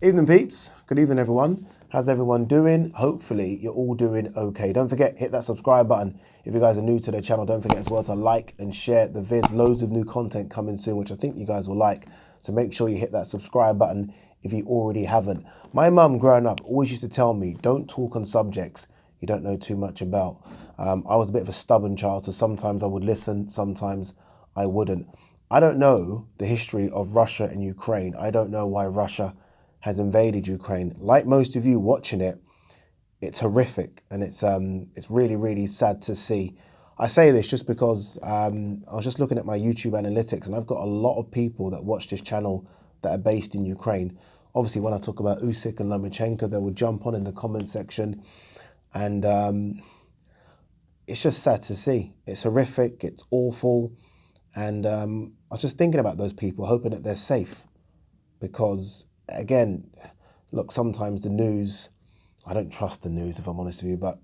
Evening peeps, good evening everyone. How's everyone doing? Hopefully you're all doing okay. Don't forget, hit that subscribe button. If you guys are new to the channel, don't forget as well to like and share the vids. Loads of new content coming soon, which I think you guys will like. So make sure you hit that subscribe button if you already haven't. My mum growing up always used to tell me, don't talk on subjects you don't know too much about. I was a bit of a stubborn child, so sometimes I would listen, sometimes I wouldn't. I don't know the history of Russia and Ukraine. I don't know why Russia has invaded Ukraine. Like most of you watching it, it's horrific and it's really, really sad to see. I say this just because I was just looking at my YouTube analytics and I've got a lot of people that watch this channel that are based in Ukraine. Obviously, when I talk about Usyk and Lomachenko, they would jump on in the comment section and it's just sad to see. It's horrific, it's awful. And I was just thinking about those people, hoping that they're safe because again, look, sometimes the news, I don't trust the news if I'm honest with you, but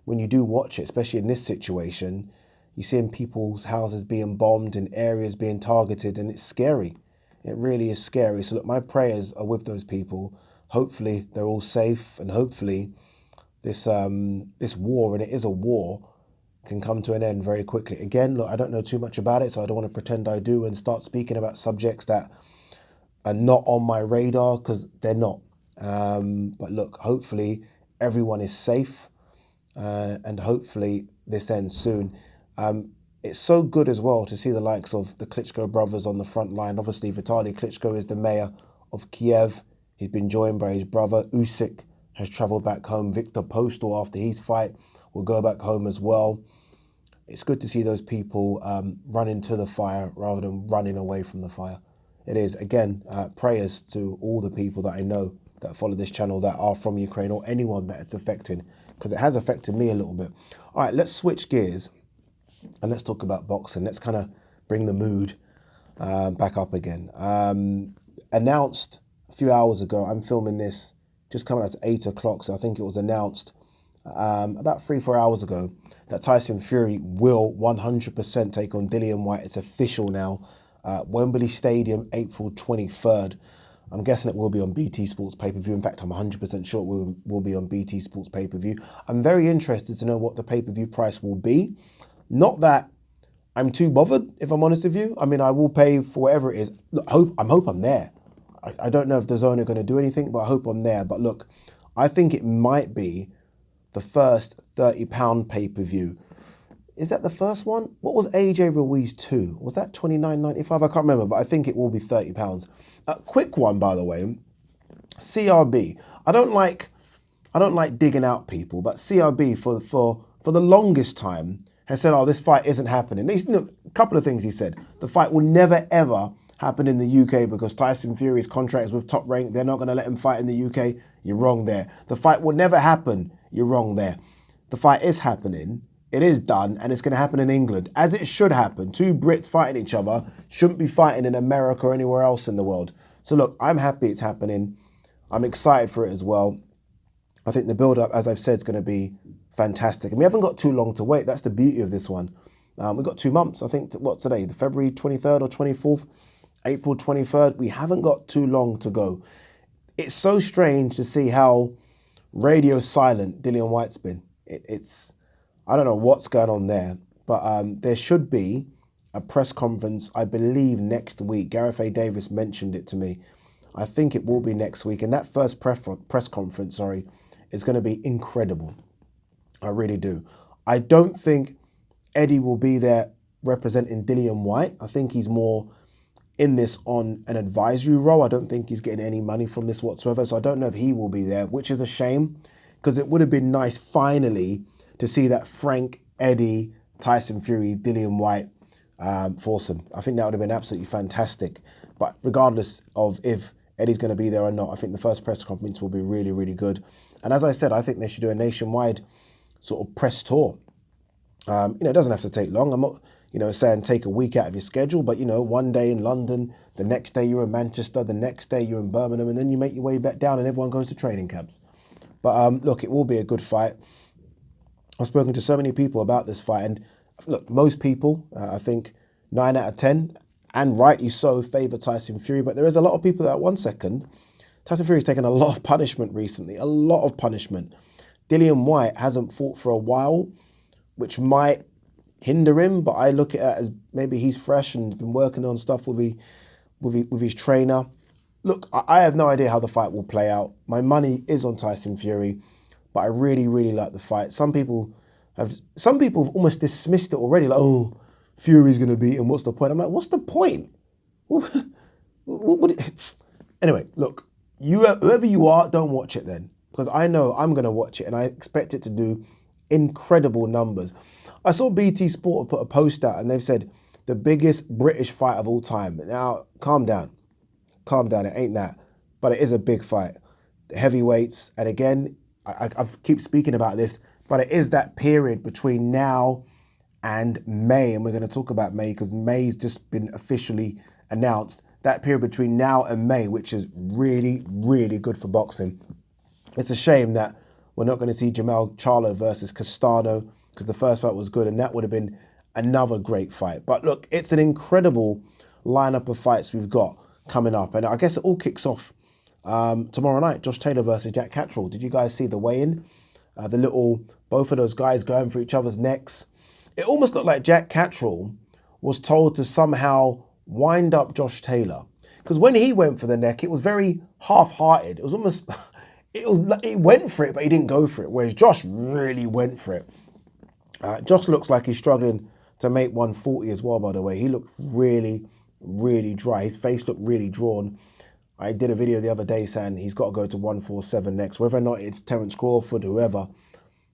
when you do watch it, especially in this situation, you see in people's houses being bombed and areas being targeted and it's scary. It really is scary. So look, my prayers are with those people. Hopefully they're all safe and hopefully this war, and it is a war, can come to an end very quickly. Again, look, I don't know too much about it, so I don't want to pretend I do and start speaking about subjects that are not on my radar because they're not. But look, hopefully everyone is safe and hopefully this ends soon. It's so good as well to see the likes of the Klitschko brothers on the front line. Obviously, Vitaly Klitschko is the mayor of Kiev. He's been joined by his brother. Usyk has travelled back home. Viktor Postal, after his fight, will go back home as well. It's good to see those people running to the fire rather than running away from the fire. It is, again, prayers to all the people that I know that follow this channel that are from Ukraine or anyone that it's affecting, because it has affected me a little bit. All right, let's switch gears and let's talk about boxing. Let's kind of bring the mood back up again. Announced a few hours ago, I'm filming this just coming out at 8 o'clock, so I think it was announced about 3-4 hours ago that Tyson Fury will 100% take on Dillian White. It's official now. Wembley Stadium, April 23rd. I'm guessing it will be on BT Sports pay-per-view. In fact, I'm 100% sure it will be on BT Sports pay-per-view. I'm very interested to know what the pay-per-view price will be. Not that I'm too bothered, if I'm honest with you. I mean, I will pay for whatever it is. Look, I hope I'm there. I don't know if DAZN are going to do anything, but I hope I'm there. But look, I think it might be the first £30 pay-per-view. Is that the first one? What was AJ Ruiz 2? Was that $29.95? I can't remember, but I think it will be £30. A quick one, by the way. CRB. I don't like digging out people, but CRB for the longest time has said, "Oh, this fight isn't happening." A couple of things he said. The fight will never ever happen in the UK because Tyson Fury's contract is with Top Rank. They're not going to let him fight in the UK. You're wrong there. The fight will never happen. You're wrong there. The fight is happening. It is done, and it's going to happen in England, as it should happen. Two Brits fighting each other shouldn't be fighting in America or anywhere else in the world. So look, I'm happy it's happening. I'm excited for it as well. I think the build-up, as I've said, is going to be fantastic. And we haven't got too long to wait. That's the beauty of this one. We've got 2 months. I think, what's today? The February 23rd or 24th? April 23rd. We haven't got too long to go. It's so strange to see how radio silent Dillian White's been. I don't know what's going on there, but there should be a press conference, I believe, next week. Gareth A. Davis mentioned it to me. I think it will be next week. And that first press conference, is going to be incredible. I really do. I don't think Eddie will be there representing Dillian White. I think he's more in this on an advisory role. I don't think he's getting any money from this whatsoever. So I don't know if he will be there, which is a shame because it would have been nice finally to see that Frank, Eddie, Tyson Fury, Dillian White foursome. I think that would have been absolutely fantastic. But regardless of if Eddie's going to be there or not, I think the first press conference will be really, really good. And as I said, I think they should do a nationwide sort of press tour. It doesn't have to take long. I'm not, saying take a week out of your schedule, but, one day in London, the next day you're in Manchester, the next day you're in Birmingham, and then you make your way back down and everyone goes to training camps. But look, it will be a good fight. I've spoken to so many people about this fight, and look, most people, I think 9 out of 10, and rightly so, favour Tyson Fury, but there is a lot of people that 1 second Tyson Fury's taken a lot of punishment recently, a lot of punishment. Dillian White hasn't fought for a while, which might hinder him, but I look at it as maybe he's fresh and been working on stuff with his trainer. Look, I have no idea how the fight will play out. My money is on Tyson Fury, but I really, really like the fight. Some people have almost dismissed it already, like, oh, Fury's going to beat him, what's the point? I'm like, what's the point? Anyway, look, whoever you are, don't watch it then, because I know I'm going to watch it and I expect it to do incredible numbers. I saw BT Sport have put a post out and they've said the biggest British fight of all time. Now, calm down, it ain't that, but it is a big fight. The heavyweights, and again, I keep speaking about this, but it is that period between now and May, and we're going to talk about May because May's just been officially announced. That period between now and May, which is really, really good for boxing. It's a shame that we're not going to see Jamal Charlo versus Castano because the first fight was good and that would have been another great fight. But look, it's an incredible lineup of fights we've got coming up. And I guess it all kicks off tomorrow night, Josh Taylor versus Jack Cattrall. Did you guys see the weigh-in? Both of those guys going for each other's necks. It almost looked like Jack Cattrall was told to somehow wind up Josh Taylor. Because when he went for the neck, it was very half-hearted. It was almost, he went for it, but he didn't go for it. Whereas Josh really went for it. Josh looks like he's struggling to make 140 as well, by the way. He looked really, really dry. His face looked really drawn. I did a video the other day saying he's got to go to 147 next. Whether or not it's Terence Crawford, whoever,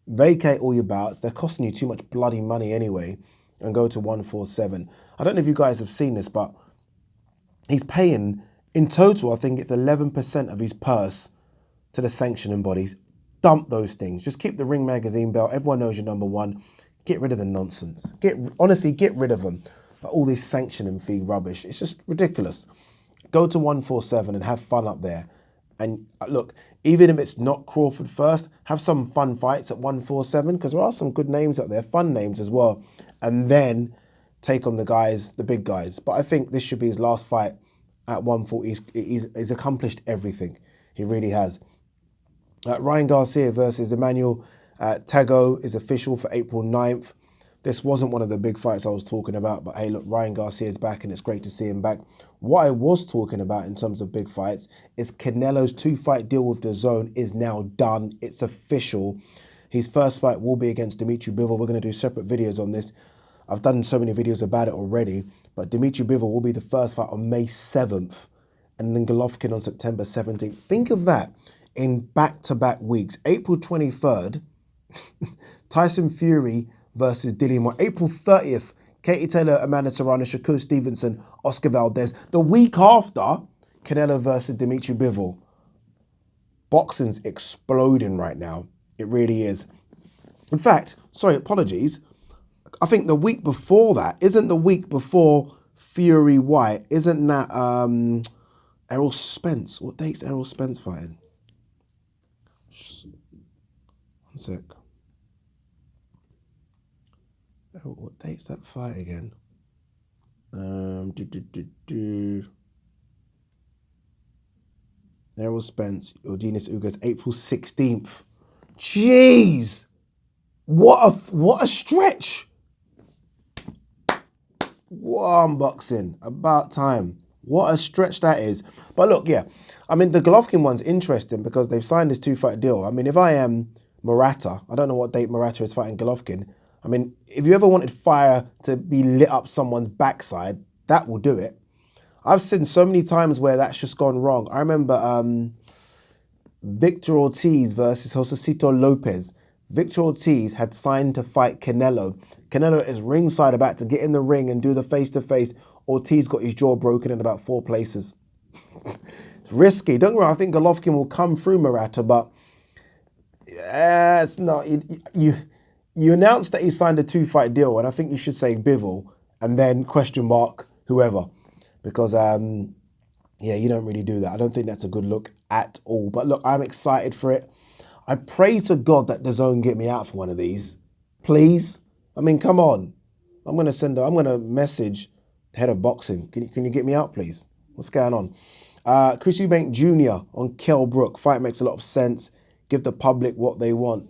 vacate all your bouts. They're costing you too much bloody money anyway, and go to 147. I don't know if you guys have seen this, but he's paying, in total, I think it's 11% of his purse to the sanctioning bodies. Dump those things. Just keep the Ring Magazine belt. Everyone knows you're number one. Get rid of the nonsense. Honestly, get rid of them. All this sanctioning fee rubbish. It's just ridiculous. Go to 147 and have fun up there. And look, even if it's not Crawford first, have some fun fights at 147 because there are some good names out there, fun names as well. And then take on the guys, the big guys. But I think this should be his last fight at 140. He's accomplished everything. He really has. Ryan Garcia versus Emmanuel Tago is official for April 9th. This wasn't one of the big fights I was talking about, but hey, look, Ryan Garcia's back and it's great to see him back. What I was talking about in terms of big fights is Canelo's 2-fight deal with DAZN is now done. It's official. His first fight will be against Dimitri Bivol. We're going to do separate videos on this. I've done so many videos about it already, but Dimitri Bivol will be the first fight on May 7th and then Golovkin on September 17th. Think of that in back-to-back weeks. April 23rd, Tyson Fury versus Dillian White. April 30th, Katie Taylor, Amanda Serrano, Shakur Stevenson, Oscar Valdez. The week after, Canelo versus Dimitri Bivol. Boxing's exploding right now. It really is. In fact, sorry, apologies. I think the week before that, isn't the week before Fury White, isn't that Errol Spence? What date's Errol Spence fighting? One sec. What date's that fight again? Errol Spence, Odinus Ugas, April 16th. Jeez! What a stretch! What unboxing. About time. What a stretch that is. But look, yeah. I mean, the Golovkin one's interesting because they've signed this 2-fight deal. I mean, if I am Murata, I don't know what date Murata is fighting Golovkin. I mean, if you ever wanted fire to be lit up someone's backside, that will do it. I've seen so many times where that's just gone wrong. I remember Victor Ortiz versus Josecito Lopez. Victor Ortiz had signed to fight Canelo. Canelo is ringside about to get in the ring and do the face-to-face. Ortiz got his jaw broken in about 4 places. It's risky. Don't worry, I think Golovkin will come through Murata, but it's not. You announced that he signed a 2-fight deal, and I think you should say Bivol and then question mark whoever. Because, yeah, you don't really do that. I don't think that's a good look at all. But look, I'm excited for it. I pray to God that DAZN get me out for one of these. Please. I mean, come on. I'm going to message the head of boxing. Can you get me out, please? What's going on? Chris Eubank Jr. on Kell Brook. Fight makes a lot of sense. Give the public what they want.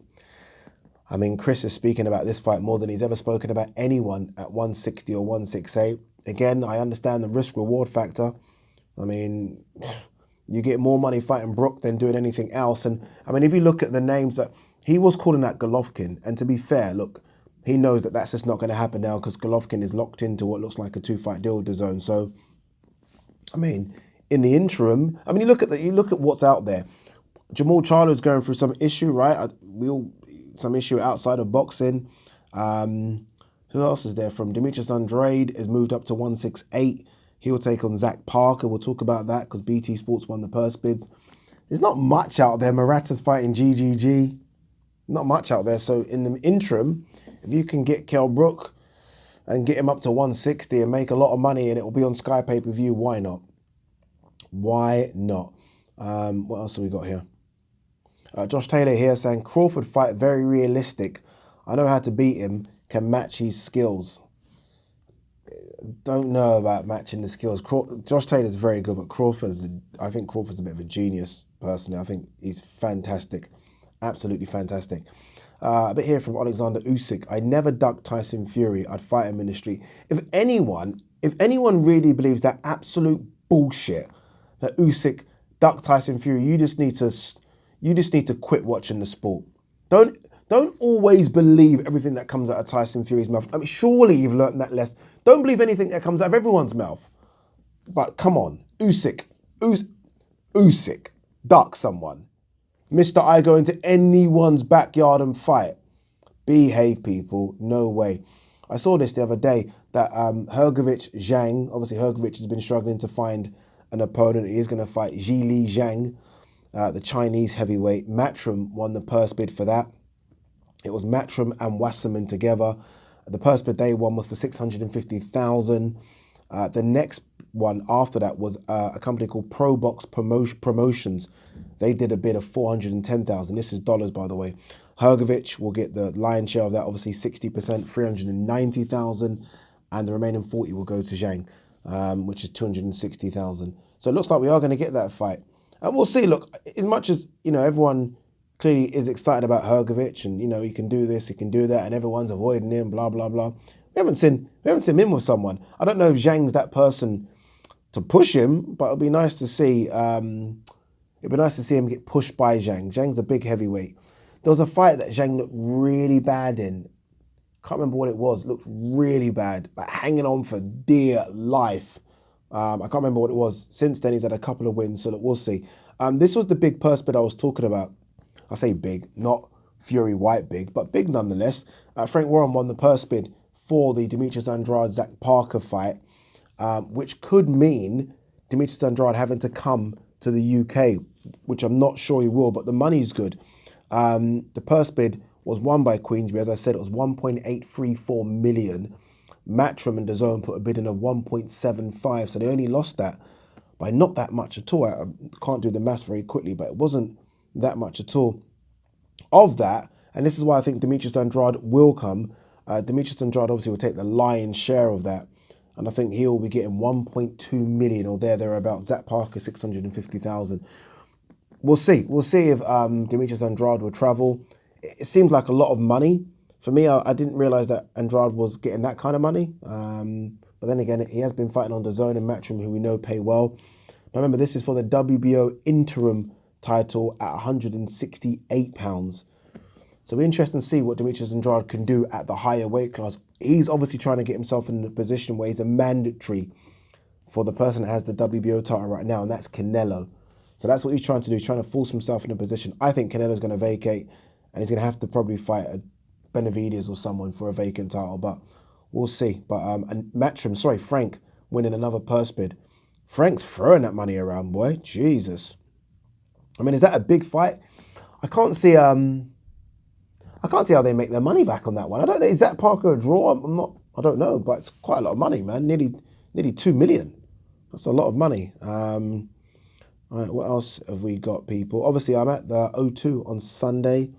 I mean, Chris is speaking about this fight more than he's ever spoken about anyone at 160 or 168. Again, I understand the risk-reward factor. I mean, you get more money fighting Brook than doing anything else. And I mean, if you look at the names that he was calling out Golovkin, and to be fair, look, he knows that that's just not going to happen now because Golovkin is locked into what looks like a 2-fight deal with DAZN. So, I mean, in the interim, I mean, you look at what's out there. Jamal Charlo's going through some issue, right? Some issue outside of boxing. Who else is there from? Demetrius Andrade has moved up to 168. He will take on Zach Parker. We'll talk about that because BT Sports won the purse bids. There's not much out there. Murata's fighting GGG. Not much out there. So in the interim, if you can get Kell Brook and get him up to 160 and make a lot of money and it will be on Sky pay-per-view, why not? Why not? What else have we got here? Josh Taylor here saying, Crawford fight very realistic. I know how to beat him, can match his skills. Don't know about matching the skills. Josh Taylor's very good, but I think Crawford's a bit of a genius, personally. I think he's fantastic. Absolutely fantastic. A bit here from Alexander Usyk. I never ducked Tyson Fury. I'd fight him in the street. If anyone really believes that absolute bullshit that Usyk ducked Tyson Fury, you just need to quit watching the sport. Don't always believe everything that comes out of Tyson Fury's mouth. I mean, surely you've learned that lesson. Don't believe anything that comes out of everyone's mouth. But come on, Usyk, duck someone. Mr. I go into anyone's backyard and fight. Behave, people. No way. I saw this the other day that Hrgovic Zhang, obviously Hrgovic has been struggling to find an opponent. He is going to fight Zhili Zhang, the Chinese heavyweight. Matchroom won the purse bid for that. It was Matchroom and Wasserman together. The purse bid they won was for $650,000. The next one after that was a company called Pro Box Promotions. They did a bid of $410,000. This is dollars, by the way. Hrgovic will get the lion's share of that, obviously 60%, $390,000, and the remaining 40 will go to Zhang, which is $260,000. So it looks like we are going to get that fight, and we'll see. Look, as much as everyone clearly is excited about Hrgovic, and he can do this, he can do that, and everyone's avoiding him, blah blah blah. We haven't seen him with someone. I don't know if Zhang's that person to push him, but it'll be nice to see. It'd be nice to see him get pushed by Zhang. Zhang's a big heavyweight. There was a fight that Zhang looked really bad in. Can't remember what it was. Looked really bad, like hanging on for dear life. I can't remember what it was. Since then, he's had a couple of wins, so look, we'll see. This was the big purse bid I was talking about. I say big, not Fury White big, but big nonetheless. Frank Warren won the purse bid for the Demetrius Andrade-Zach Parker fight, which could mean Demetrius Andrade having to come to the UK, which I'm not sure he will, but the money's good. The purse bid was won by Queensberry. As I said, it was 1.834 million. Matchroom and DAZN put a bid in of 1.75, so they only lost that by not that much at all. I can't do the maths very quickly, but it wasn't that much at all. Of that, and this is why I think Demetrius Andrade will come, Demetrius Andrade obviously will take the lion's share of that, and I think he'll be getting 1.2 million or thereabout. Zach Parker, 650,000. We'll see. We'll see if Demetrius Andrade will travel. It seems like a lot of money. For me, I didn't realise that Andrade was getting that kind of money. But then again, he has been fighting on DAZN and Matchroom, who we know pay well. Now remember, this is for the WBO interim title at £168. So it'll be interesting to see what Demetrius Andrade can do at the higher weight class. He's obviously trying to get himself in a position where he's a mandatory for the person that has the WBO title right now, and that's CANELO. So that's what he's trying to do. He's trying to force himself in a position. I think Canelo's going to vacate, and he's going to have to probably fight a Benavidez or someone for a vacant title, but we'll see. But and Matchroom, Frank winning another purse bid. Frank's throwing that money around, boy. Jesus. I mean, is that a big fight? I can't see how they make their money back on that one. I don't know. Is that Parker a draw? I don't know, but it's quite a lot of money, man. Nearly 2 million. That's a lot of money. All right, what else have we got, people? Obviously, I'm at the O2 on Sunday,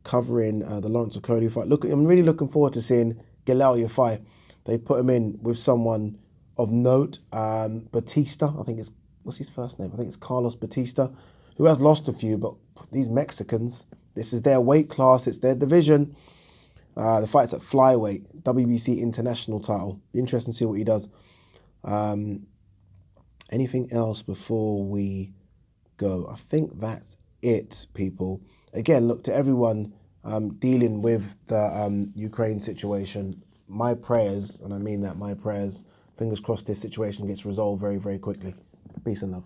covering the Lawrence Okolie fight. I'm really looking forward to seeing Galal Yafai. They put him in with someone of note, Batista. I think it's what's his first name? I think it's Carlos Batista, who has lost a few, but these Mexicans, this is their weight class, it's their division. The fight's at flyweight, WBC international title. Be interesting to see what he does. Anything else before we go? I think that's it, people. Again, look, to everyone dealing with the Ukraine situation, my prayers, and I mean that, my prayers, fingers crossed this situation gets resolved very, very quickly. Peace and love.